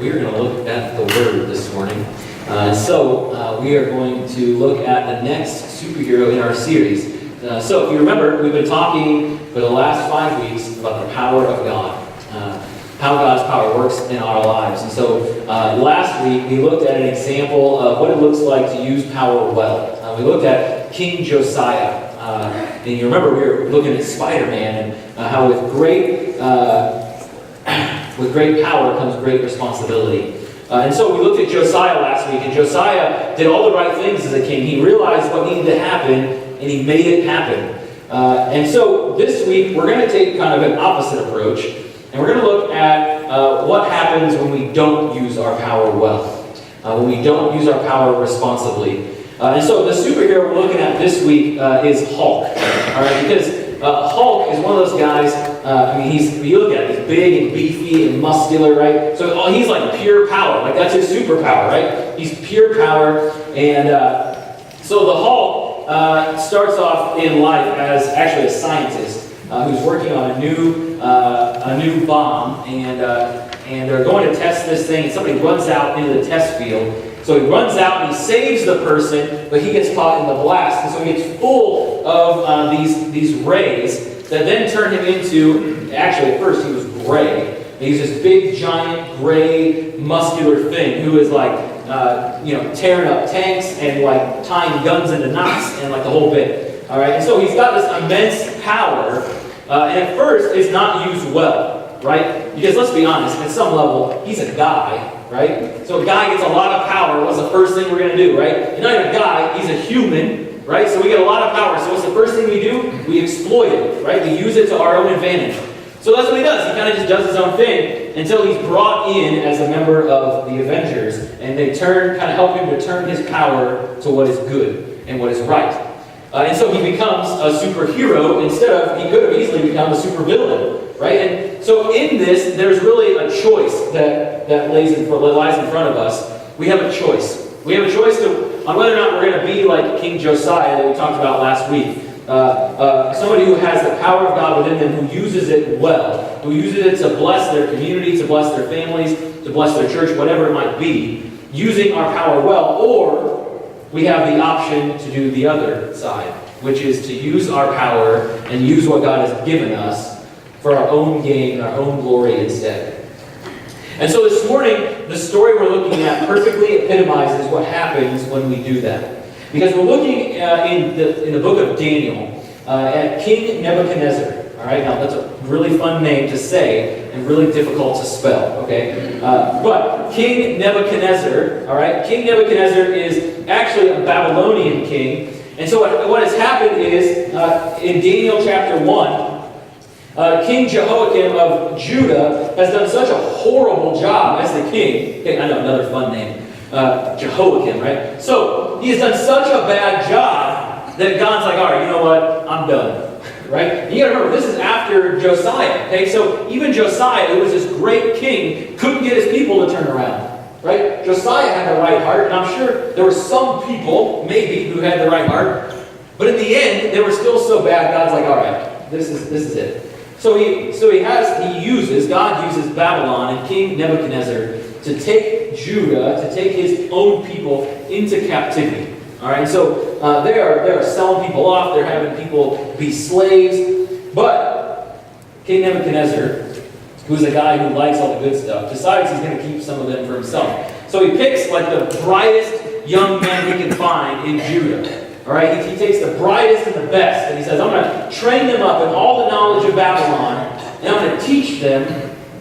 we are going to look at the Word this morning. So we are going to look at the next superhero in our series. So if you remember, we've been talking for the last 5 weeks about the power of God. How God's power works in our lives. And so last week we looked at an example of what it looks like to use power well. We looked at King Josiah. And you remember we were looking at Spider-Man and how with great power comes great responsibility. And so we looked at Josiah last week, and Josiah did all the right things as a king. He realized what needed to happen, and he made it happen. And so this week we're going to take kind of an opposite approach, and we're going to look at what happens when we don't use our power well, when we don't use our power responsibly. And so the superhero we're looking at this week is Hulk. All right, because Hulk is one of those guys. You look at it, he's big and beefy and muscular, right? So he's like pure power. Like that's his superpower, right? He's pure power, and so the Hulk starts off in life as actually a scientist who's working on a new bomb, and they're going to test this thing. And somebody runs out into the test field. So he runs out and he saves the person, but he gets caught in the blast. And so he gets full of these rays that then turn him into, actually at first he was gray. And he's this big, giant, gray, muscular thing who is like, tearing up tanks and like tying guns into knots and like the whole bit. All right, and so he's got this immense power, and at first it's not used well, right? Because let's be honest, at some level, he's a guy. Right? So a guy gets a lot of power. What's the first thing we're going to do, right? He's not even a guy, he's a human, right? So we get a lot of power. So what's the first thing we do? We exploit it, right? We use it to our own advantage. So that's what he does. He kind of just does his own thing until he's brought in as a member of the Avengers, and they help him to turn his power to what is good and what is right. And so he becomes a superhero instead of, he could have easily become a supervillain, right? And so in this, there's really a choice that lies in front of us. We have a choice. We have a choice on whether or not we're going to be like King Josiah that we talked about last week. Somebody who has the power of God within them, who uses it well, who uses it to bless their community, to bless their families, to bless their church, whatever it might be, using our power well, or we have the option to do the other side, which is to use our power and use what God has given us for our own gain, our own glory instead. And so this morning, the story we're looking at perfectly epitomizes what happens when we do that. Because we're looking in the book of Daniel at King Nebuchadnezzar. All right, now that's a really fun name to say and really difficult to spell, okay? But King Nebuchadnezzar, all right, King Nebuchadnezzar is actually a Babylonian king. And so what has happened is, in Daniel chapter 1, King Jehoiakim of Judah has done such a horrible job as the king. Okay, I know, another fun name. Jehoiakim, right? So, he has done such a bad job that God's like, all right, you know what? I'm done. Right? And you gotta remember, this is after Josiah. Okay, so even Josiah, who was this great king, couldn't get his people to turn around. Right? Josiah had the right heart, and I'm sure there were some people, maybe, who had the right heart. But in the end, they were still so bad, God's like, all right, this is it. So God uses Babylon and King Nebuchadnezzar to take Judah, to take his own people into captivity. All right, so they are selling people off. They're having people be slaves. But King Nebuchadnezzar, who's a guy who likes all the good stuff, decides he's going to keep some of them for himself. So he picks like the brightest young men he can find in Judah. All right, he takes the brightest and the best, and he says, I'm going to train them up in all the knowledge of Babylon, and I'm going to teach them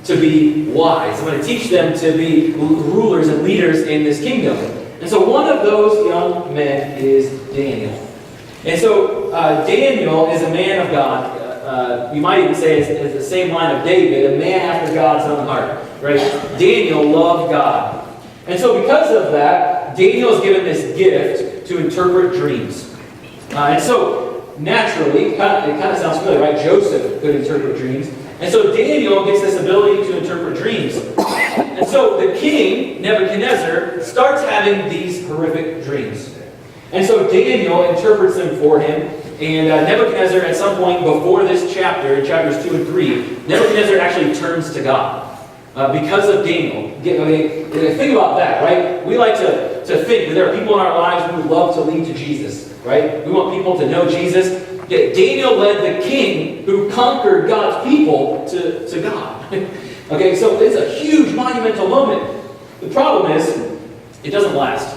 to be wise. I'm going to teach them to be rulers and leaders in this kingdom. And so one of those young men is Daniel. And so Daniel is a man of God. You might even say it's the same line of David, a man after God's own heart. Right? Daniel loved God. And so because of that, Daniel is given this gift to interpret dreams. And so naturally, it kind of sounds familiar, right? Joseph could interpret dreams. And so Daniel gets this ability to interpret dreams. And so the king, Nebuchadnezzar, starts having these horrific dreams. And so Daniel interprets them for him. And Nebuchadnezzar, at some point before this chapter, in chapters 2 and 3, Nebuchadnezzar actually turns to God. because of Daniel. Think about that, right? We like to think that there are people in our lives who would love to lead to Jesus, right? We want people to know Jesus. Yet Daniel led the king who conquered God's people to God. Okay, so it's a huge monumental moment. The problem is, it doesn't last,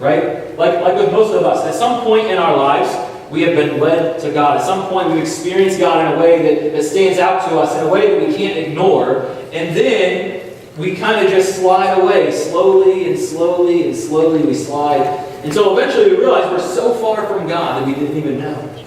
right? Like with most of us, at some point in our lives, we have been led to God. At some point, we've experienced God in a way that stands out to us, in a way that we can't ignore. And then we kind of just slide away. Slowly and slowly and slowly we slide. Until eventually we realize we're so far from God that we didn't even know.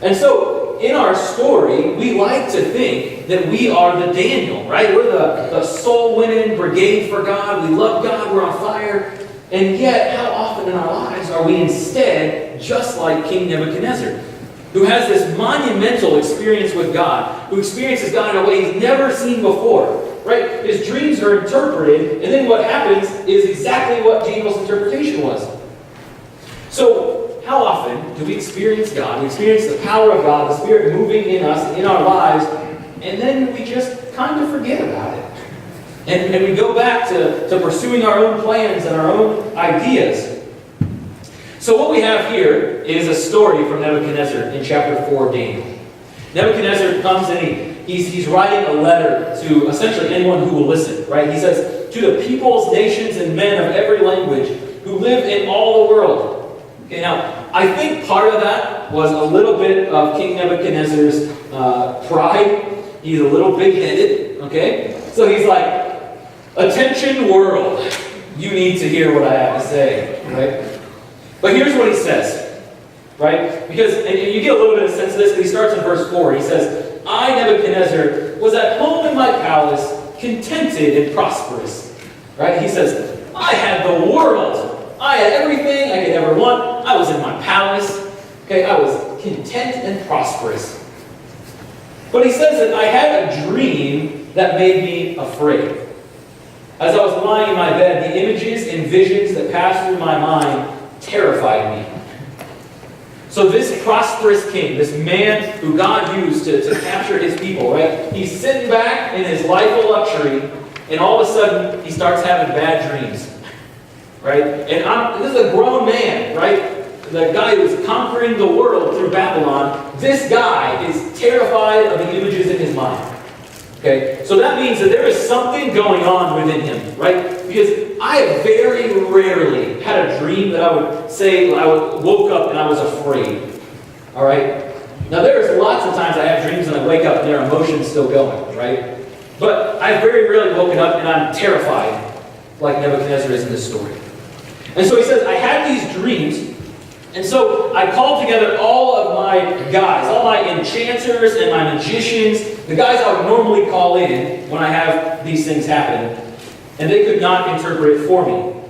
And so, in our story, we like to think that we are the Daniel, right? We're the soul-winning brigade for God. We love God. We're on fire. And yet, how often in our lives are we instead just like King Nebuchadnezzar, who has this monumental experience with God, who experiences God in a way he's never seen before, right? His dreams are interpreted, and then what happens is exactly what Daniel's interpretation was. So, how often do we experience God? We experience the power of God, the Spirit moving in us, in our lives, and then we just kind of forget about it. And we go back to pursuing our own plans and our own ideas. So what we have here is a story from Nebuchadnezzar in chapter 4 of Daniel. Nebuchadnezzar comes and he's writing a letter to essentially anyone who will listen, right? He says, to the peoples, nations, and men of every language who live in all the world. Okay, now, I think part of that was a little bit of King Nebuchadnezzar's pride. He's a little big-headed, okay? So he's like, attention world, you need to hear what I have to say, right? But here's what he says, right? Because, and you get a little bit of sense of this, because he starts in verse 4. He says, I, Nebuchadnezzar, was at home in my palace, contented and prosperous. Right? He says, I had the world. I had everything I could ever want. I was in my palace. Okay, I was content and prosperous. But he says that I had a dream that made me afraid. As I was lying in my bed, the images and visions that passed through my mind terrified me. So this prosperous king, this man who God used to capture his people, right? He's sitting back in his life of luxury, and all of a sudden, he starts having bad dreams. Right? And this is a grown man, right? The guy who's conquering the world through Babylon. This guy is terrified of the images in his mind. Okay? So that means that there is something going on within him, right? Because I have very rarely had a dream that I would say I woke up and I was afraid. All right? Now there's lots of times I have dreams and I wake up and there are emotions still going, right? But I've very rarely woken up and I'm terrified like Nebuchadnezzar is in this story. And so he says, I had these dreams, and so I called together all of my guys, all my enchanters and my magicians, the guys I would normally call in when I have these things happen, and they could not interpret it for me.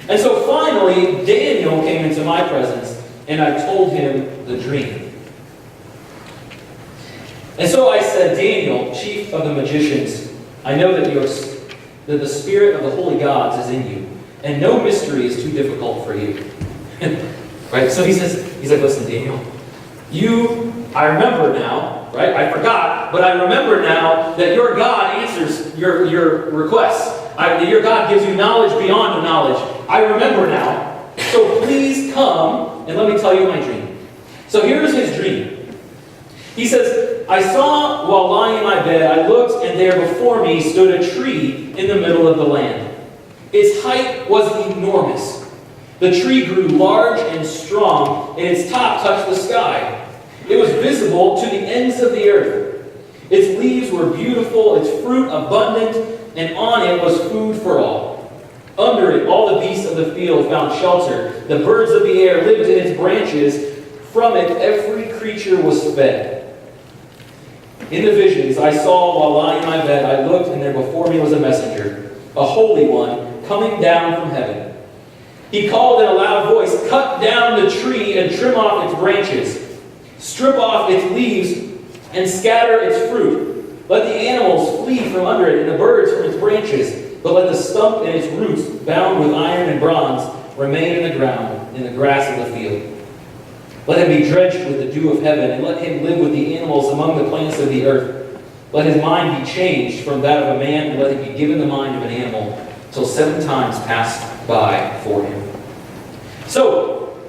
And so finally, Daniel came into my presence, and I told him the dream. And so I said, Daniel, chief of the magicians, I know that the spirit of the holy gods is in you, and no mystery is too difficult for you. Right? So he's like, listen, Daniel, I remember now, right? I forgot, but I remember now that your God answers your requests. Your God gives you knowledge beyond knowledge. I remember now. So please come and let me tell you my dream. So here's his dream. He says, I saw while lying in my bed, I looked, and there before me stood a tree in the middle of the land. Its height was enormous. The tree grew large and strong, and its top touched the sky. It was visible to the ends of the earth. Its leaves were beautiful, its fruit abundant, and on it was food for all. Under it, all the beasts of the field found shelter. The birds of the air lived in its branches. From it, every creature was fed. In the visions I saw while lying in my bed, I looked, and there before me was a messenger, a holy one, coming down from heaven. He called in a loud voice, cut down the tree and trim off its branches. Strip off its leaves and scatter its fruit. Let the animals flee from under it and the birds from its branches. But let the stump and its roots, bound with iron and bronze, remain in the ground, in the grass of the field. Let him be drenched with the dew of heaven, and let him live with the animals among the plants of the earth. Let his mind be changed from that of a man, and let him be given the mind of an animal, till 7 times passed by for him. So,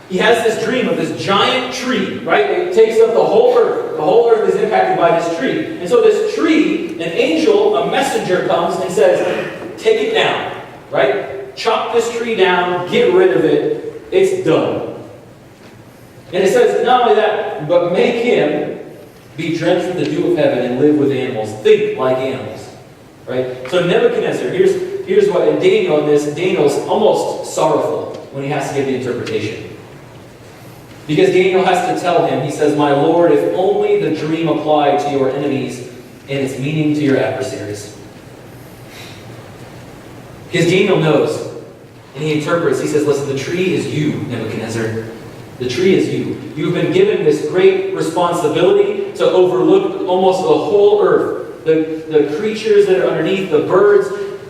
he has this dream of this giant tree, right? It takes up the whole earth. The whole earth is impacted by this tree. And so this tree, an angel, a messenger comes and says, take it down, right? Chop this tree down, get rid of it, it's done. And it says, not only that, but make him be drenched with the dew of heaven and live with animals. Think like animals. Right? So Nebuchadnezzar, here's what, and Daniel's almost sorrowful when he has to give the interpretation. Because Daniel has to tell him, he says, my Lord, if only the dream applied to your enemies and its meaning to your adversaries. Because Daniel knows, and he interprets, he says, listen, the tree is you, Nebuchadnezzar. The tree is you. You've been given this great responsibility to overlook almost the whole earth. The creatures that are underneath, the birds,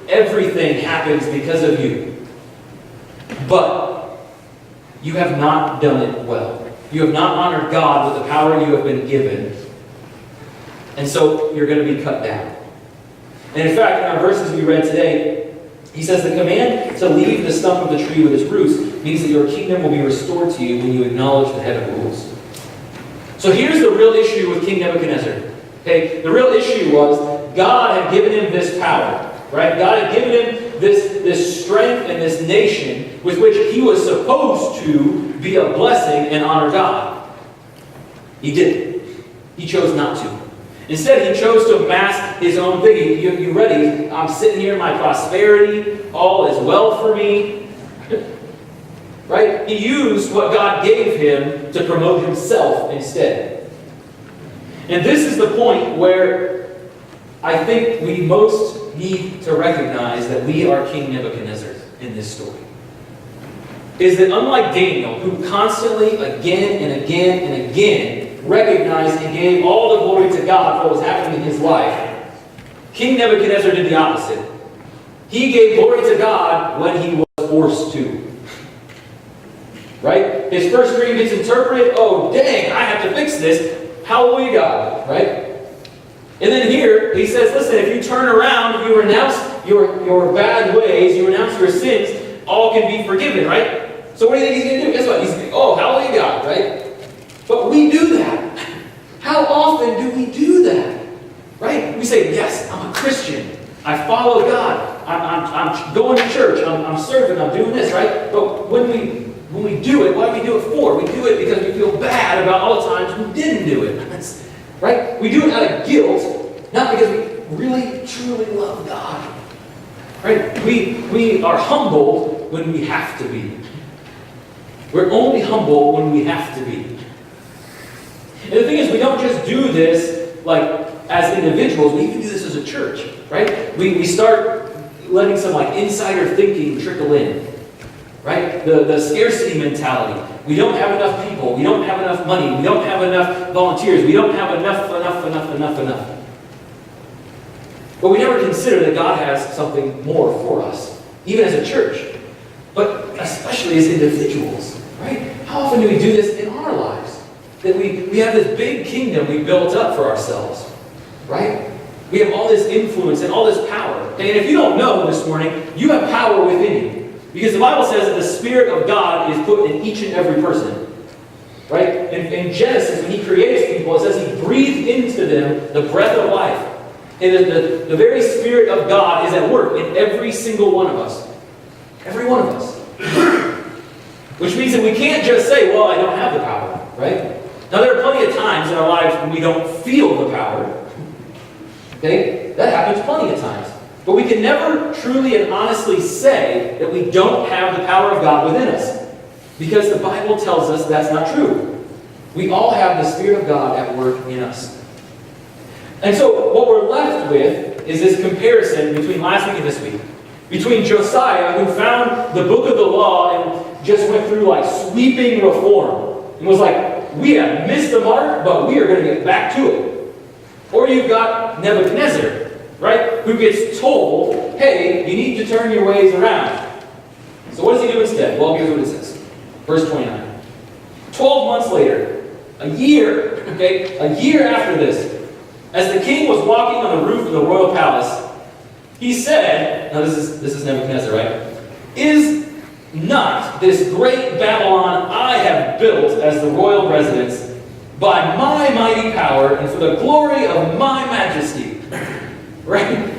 everything happens because of you. But you have not done it well. You have not honored God with the power you have been given. And so you're going to be cut down. And in fact, in our verses we read today, he says the command to leave the stump of the tree with its roots means that your kingdom will be restored to you when you acknowledge the head of rules. So here's the real issue with King Nebuchadnezzar. Okay? The real issue was God had given him this power. Right? God had given him this strength and this nation with which he was supposed to be a blessing and honor God. He didn't. He chose not to. Instead, he chose to amass his own thing. You ready? I'm sitting here in my prosperity. All is well for me. Right? He used what God gave him to promote himself instead. And this is the point where I think we most need to recognize that we are King Nebuchadnezzar in this story. Is that unlike Daniel, who constantly, again and again and again, recognized and gave all the glory to God for what was happening in his life, King Nebuchadnezzar did the opposite. He gave glory to God when he was forced to. Right? His first dream gets interpreted, oh dang, I have to fix this. Hallelujah, God. Right? And then here, he says, listen, if you turn around, if you renounce your bad ways, you renounce your sins, all can be forgiven, right? So what do you think he's going to do? Guess what? He's going to, oh, hallelujah, God, right? But we do that. How often do we do that? Right? We say, yes, I'm a Christian. I follow God. I'm going to church. I'm serving. I'm doing this, right? But when we do it, what do we do it for? We do it because we feel bad about all the times we didn't do it. Right? We do it out of guilt, not because we really, truly love God. Right? We are humbled when we have to be. We're only humble when we have to be. And the thing is, we don't just do this like as individuals, we even do this as a church. Right? We start letting some like insider thinking trickle in. Right? The scarcity mentality. We don't have enough people. We don't have enough money. We don't have enough volunteers. We don't have enough. But we never consider that God has something more for us, even as a church, but especially as individuals, right? How often do we do this in our lives? That we have this big kingdom we built up for ourselves, right? We have all this influence and all this power. And if you don't know this morning, you have power within you. Because the Bible says that the Spirit of God is put in each and every person. Right? In Genesis, when he creates people, it says he breathed into them the breath of life. And the very Spirit of God is at work in every single one of us. Every one of us. Which means that we can't just say, well, I don't have the power. Right? Now, there are plenty of times in our lives when we don't feel the power. Okay? That happens plenty of times. But we can never truly and honestly say that we don't have the power of God within us. Because the Bible tells us that's not true. We all have the Spirit of God at work in us. And so what we're left with is this comparison between last week and this week. Between Josiah, who found the book of the law and just went through like sweeping reform. And was like, we have missed the mark, but we are going to get back to it. Or you've got Nebuchadnezzar, right? Who gets told, hey, you need to turn your ways around. So what does he do instead? Well, here's what it says. Verse 29. 12 months later, a year after this, As the king was walking on the roof of the royal palace, he said, now this is Nebuchadnezzar, right? Is not this great Babylon I have built as the royal residence by my mighty power and for the glory of my majesty? Right?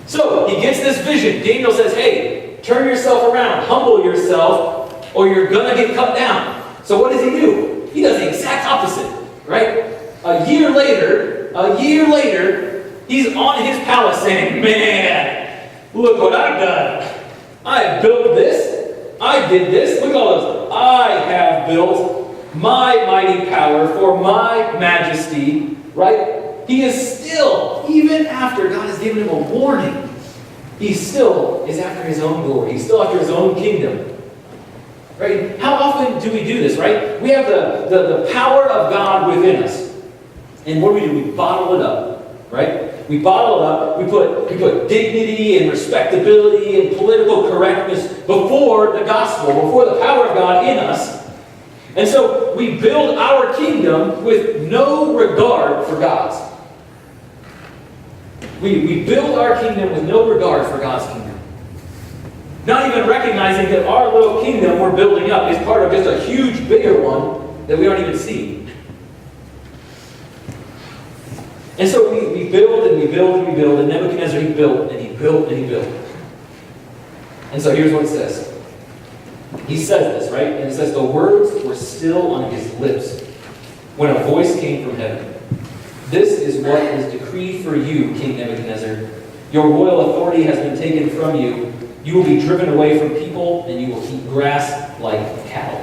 So he gets this vision. Daniel says, hey, turn yourself around, humble yourself, or you're going to get cut down. So what does he do? He does the exact opposite, right? A year later, he's on his palace saying, man, look what I've done. I built this. I did this. Look at all those. I have built my mighty power for my majesty, right? He is still, even after God has given him a warning, he still is after his own glory. He's still after his own kingdom. Right? How often do we do this, right? We have the power of God within us. And what do? We bottle it up, right? We bottle it up. We put dignity and respectability and political correctness before the gospel, before the power of God in us. And so we build our kingdom with no regard for God's. We build our kingdom with no regard for God's kingdom. Not even recognizing that our little kingdom we're building up is part of just a huge, bigger one that we don't even see. And so we build and we build and we build, and Nebuchadnezzar, he built and he built and he built. And so here's what it says. He says this, right? And it says, the words were still on his lips when a voice came from heaven. This is what is decreed for you, King Nebuchadnezzar. Your royal authority has been taken from you. You will be driven away from people, and you will eat grass like cattle.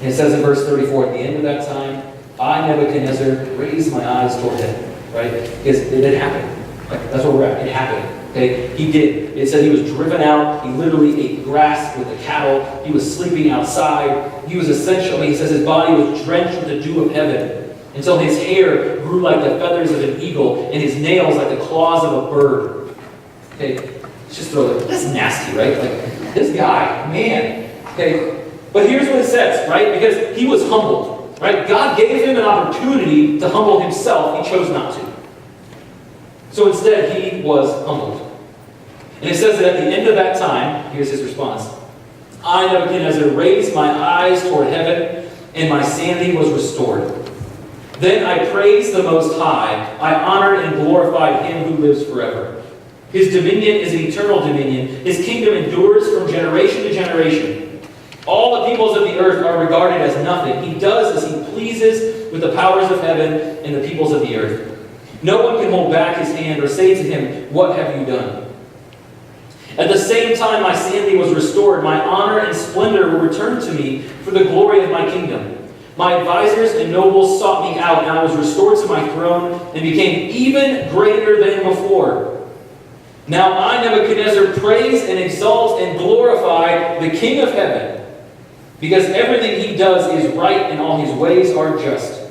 And it says in verse 34, at the end of that time, I, Nebuchadnezzar, raised my eyes toward heaven. Right? Because it happened. Right? That's where we're at. It happened. Okay? He did. It said he was driven out. He literally ate grass with the cattle. He was sleeping outside. He was essentially, he says his body was drenched with the dew of heaven, until his hair grew like the feathers of an eagle, and his nails like the claws of a bird. Okay? Let's just throw it. That's nasty, right? Like, this guy, man. Okay? But here's what it says, right? Because he was humbled. Right? God gave him an opportunity to humble himself. He chose not to. So instead, he was humbled. And it says that at the end of that time, here's his response. I, Nebuchadnezzar, raised my eyes toward heaven, and my sanity was restored. Then I praised the Most High. I honored and glorified him who lives forever. His dominion is an eternal dominion. His kingdom endures from generation to generation. All the peoples of the earth are regarded as nothing. He does as he pleases with the powers of heaven and the peoples of the earth. No one can hold back his hand or say to him, what have you done? At the same time my sanity was restored, my honor and splendor were returned to me for the glory of my kingdom. My advisors and nobles sought me out, and I was restored to my throne and became even greater than before. Now I, Nebuchadnezzar, praise and exalt and glorify the King of heaven, because everything he does is right and all his ways are just.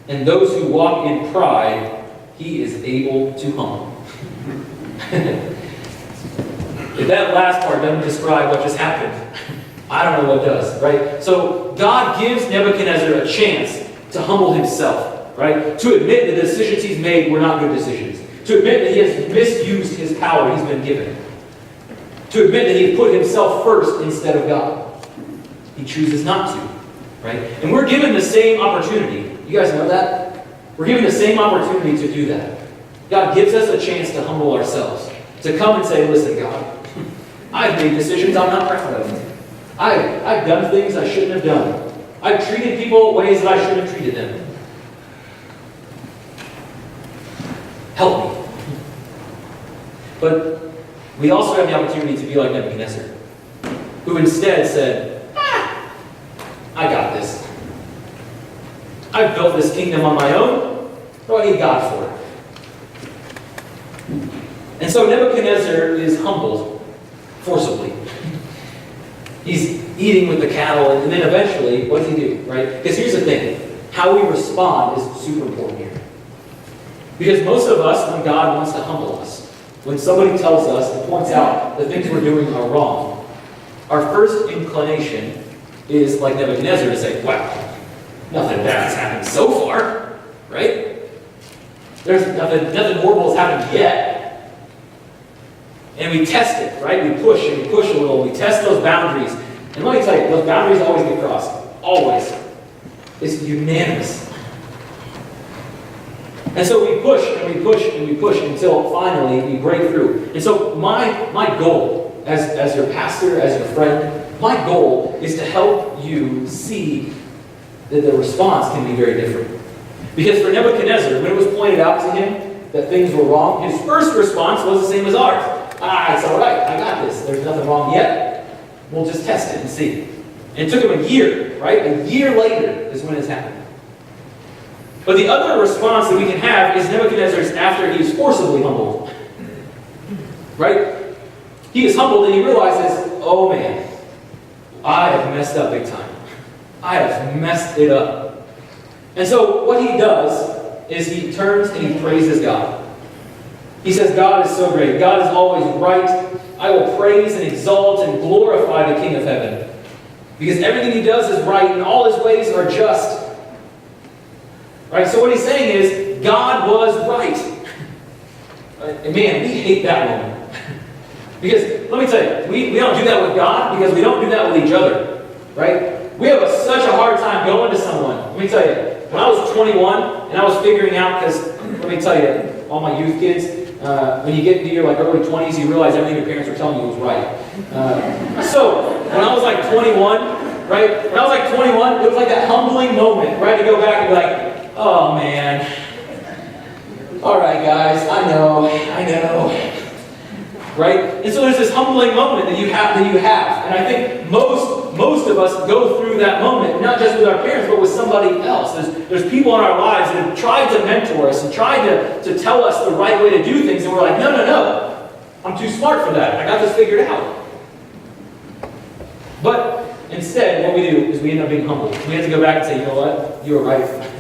And those who walk in pride, he is able to humble. If that last part doesn't describe what just happened, I don't know what does, right? So God gives Nebuchadnezzar a chance to humble himself, right? To admit the decisions he's made were not good decisions. To admit that he has misused his power he's been given. To admit that he put himself first instead of God. He chooses not to, right? And we're given the same opportunity. You guys know that? We're given the same opportunity to do that. God gives us a chance to humble ourselves. To come and say, listen, God, I've made decisions I'm not proud of. I've done things I shouldn't have done. I've treated people ways that I shouldn't have treated them. Help me. But we also have the opportunity to be like Nebuchadnezzar, who instead said, I got this. I've built this kingdom on my own. What do I need God for? And so Nebuchadnezzar is humbled forcibly. He's eating with the cattle, and then eventually, what does he do? Right? Because here's the thing. How we respond is super important here. Because most of us, when God wants to humble us, when somebody tells us and points out the things we're doing are wrong, our first inclination is like Nebuchadnezzar to say, wow, nothing bad has happened so far, right? There's nothing horrible has happened yet. And we test it, right? We push and we push a little. We test those boundaries. And let me tell you, those boundaries always get crossed. Always. It's unanimous. And so we push and we push and we push until finally we break through. And so my goal as your pastor, as your friend, my goal is to help you see that the response can be very different. Because for Nebuchadnezzar, when it was pointed out to him that things were wrong, his first response was the same as ours. It's all right. I got this. There's nothing wrong yet. We'll just test it and see. And it took him a year, right? A year later is when it's happened. But the other response that we can have is Nebuchadnezzar's after he is forcibly humbled. Right? He is humbled and he realizes, oh man, I have messed up big time. I have messed it up. And so what he does is he turns and he praises God. He says, God is so great. God is always right. I will praise and exalt and glorify the King of heaven. Because everything he does is right and all his ways are just. Right? So what he's saying is, God was right. And man, we hate that moment. Because, let me tell you, we don't do that with God because we don't do that with each other. Right? We have such a hard time going to someone. Let me tell you, when I was 21 and I was figuring out, because, let me tell you, all my youth kids, when you get into your early 20s, you realize everything your parents were telling you was right. So, when I was 21, right? When I was 21, it was like that humbling moment, right? To go back and be like, oh man. All right, guys, I know. Right? And so there's this humbling moment that you have. And I think most of us go through that moment, not just with our parents, but with somebody else. There's people in our lives that have tried to mentor us and tried to tell us the right way to do things, and we're like, no. I'm too smart for that. I got this figured out. But instead, what we do is we end up being humble. We have to go back and say, you know what? You were right.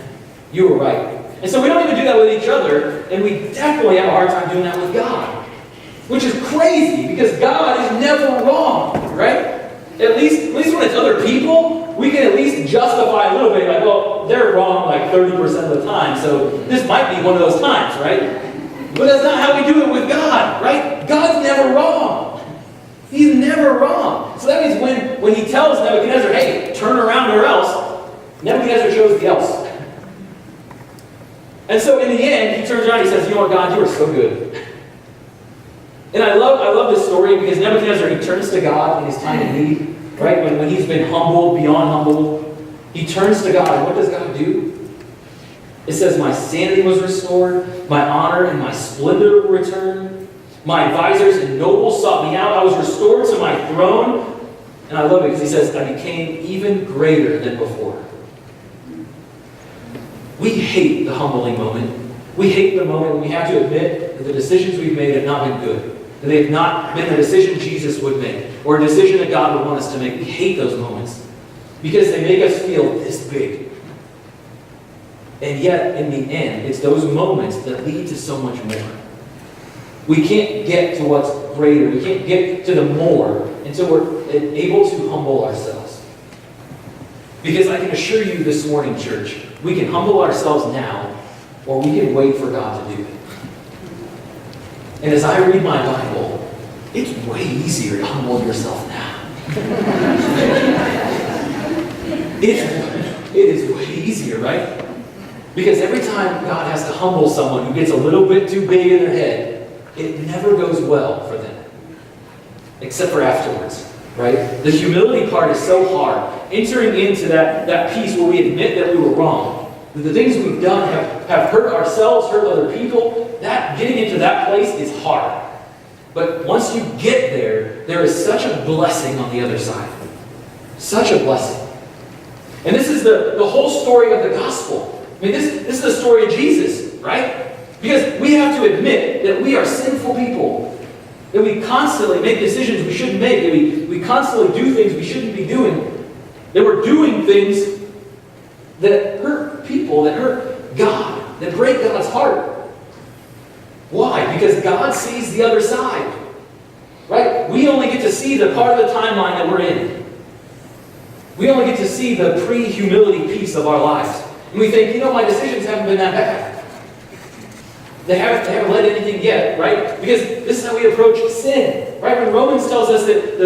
You were right. And so we don't even do that with each other, and we definitely have a hard time doing that with God. Which is crazy, because God is never wrong, right? At least when it's other people, we can at least justify a little bit, like, well, they're wrong 30% of the time, so this might be one of those times, right? But that's not how we do it with God, right? God's never wrong. He's never wrong. So that means when he tells Nebuchadnezzar, hey, turn around or else, Nebuchadnezzar chose the else. And so in the end, he turns around and he says, you know what, God, you are so good. And I love this story because Nebuchadnezzar, he turns to God in his time of need, right? When he's been humbled, beyond humbled, he turns to God. And what does God do? It says, my sanity was restored, my honor and my splendor were returned. My advisors and nobles sought me out. I was restored to my throne. And I love it because he says, I became even greater than before. We hate the humbling moment. We hate the moment when we have to admit that the decisions we've made have not been good. That they have not been the decision Jesus would make, or a decision that God would want us to make. We hate those moments because they make us feel this big. And yet, in the end, it's those moments that lead to so much more. We can't get to what's greater. We can't get to the more until we're able to humble ourselves. Because I can assure you this morning, church, we can humble ourselves now, or we can wait for God to do it. And as I read my Bible, it's way easier to humble yourself now. It is way easier, right? Because every time God has to humble someone who gets a little bit too big in their head, it never goes well for them. Except for afterwards, right? The humility part is so hard. Entering into that piece where we admit that we were wrong. The things we've done have hurt ourselves, hurt other people. Getting into that place is hard. But once you get there, there is such a blessing on the other side. Such a blessing. And this is the whole story of the gospel. I mean, this is the story of Jesus, right? Because we have to admit that we are sinful people. That we constantly make decisions we shouldn't make. That we constantly do things we shouldn't be doing. That we're doing things that hurt people, that hurt God, that break God's heart. Why? Because God sees the other side. Right? We only get to see the part of the timeline that we're in. We only get to see the pre-humility piece of our lives. And we think, my decisions haven't been that bad. They haven't led anything yet, right? Because this is how we approach sin, right? When Romans tells us that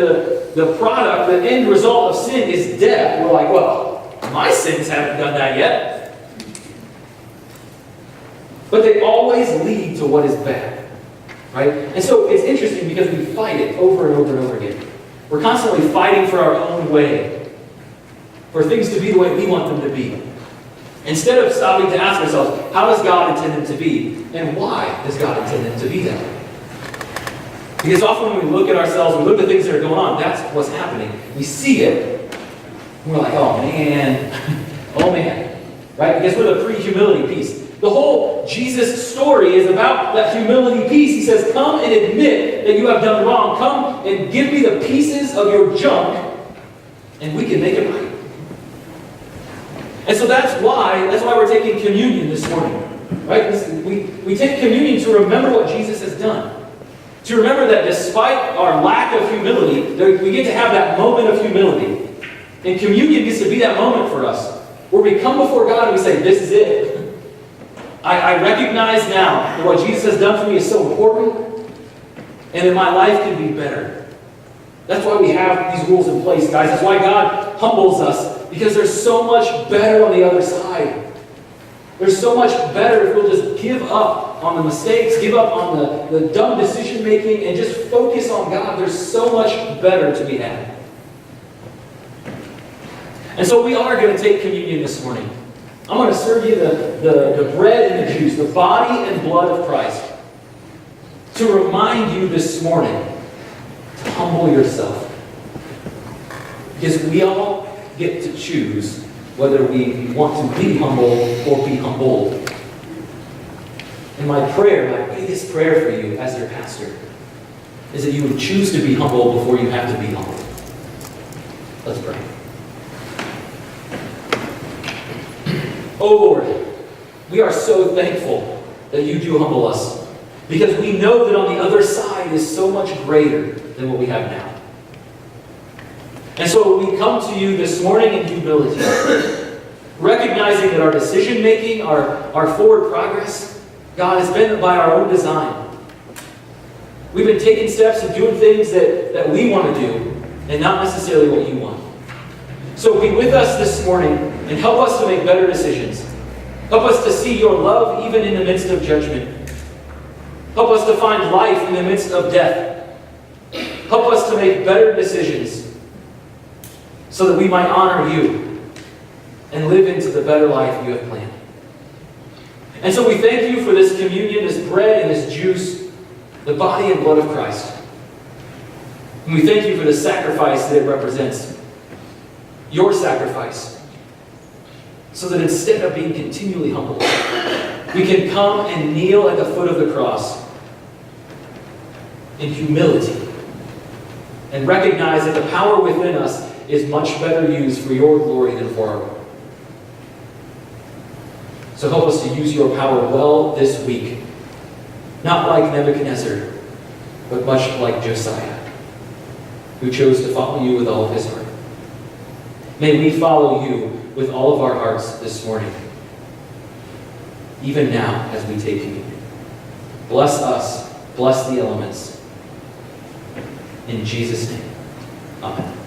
the product, the end result of sin is death, we're like, well, my sins haven't done that yet. But they always lead to what is bad, right? And so it's interesting because we fight it over and over and over again. We're constantly fighting for our own way, for things to be the way we want them to be. Instead of stopping to ask ourselves, how does God intend them to be? And why does God intend them to be that way? Because often when we look at ourselves, we look at things that are going on, that's what's happening. We see it, and we're like, oh man, oh man. Right? Because we're the pre-humility piece. The whole Jesus story is about that humility piece. He says, come and admit that you have done wrong. Come and give me the pieces of your junk, and we can make it right. And so that's why we're taking communion this morning. Right? We take communion to remember what Jesus has done. To remember that despite our lack of humility, we get to have that moment of humility. And communion gets to be that moment for us, where we come before God and we say, this is it. I recognize now that what Jesus has done for me is so important, and that my life can be better. That's why we have these rules in place, guys. That's why God humbles us. Because there's so much better on the other side. There's so much better if we'll just give up on the mistakes, give up on the dumb decision making, and just focus on God. There's so much better to be had. And so we are going to take communion this morning. I'm going to serve you the bread and the juice, the body and blood of Christ, to remind you this morning to humble yourself. Because we all get to choose whether we want to be humble or be humbled. And my biggest prayer for you as your pastor is that you would choose to be humble before you have to be humbled. Let's pray. Oh Lord, we are so thankful that you do humble us, because we know that on the other side is so much greater than what we have now. And so we come to you this morning in humility, recognizing that our decision-making, our forward progress, God, has been by our own design. We've been taking steps and doing things that we want to do, and not necessarily what you want. So be with us this morning and help us to make better decisions. Help us to see your love even in the midst of judgment. Help us to find life in the midst of death. Help us to make better decisions, so that we might honor you and live into the better life you have planned. And so we thank you for this communion, this bread and this juice, the body and blood of Christ. And we thank you for the sacrifice that it represents, your sacrifice, so that instead of being continually humble, we can come and kneel at the foot of the cross in humility and recognize that the power within us is much better used for your glory than for our own. So help us to use your power well this week. Not like Nebuchadnezzar, but much like Josiah, who chose to follow you with all of his heart. May we follow you with all of our hearts this morning, even now as we take communion. Bless us, bless the elements. In Jesus' name, amen.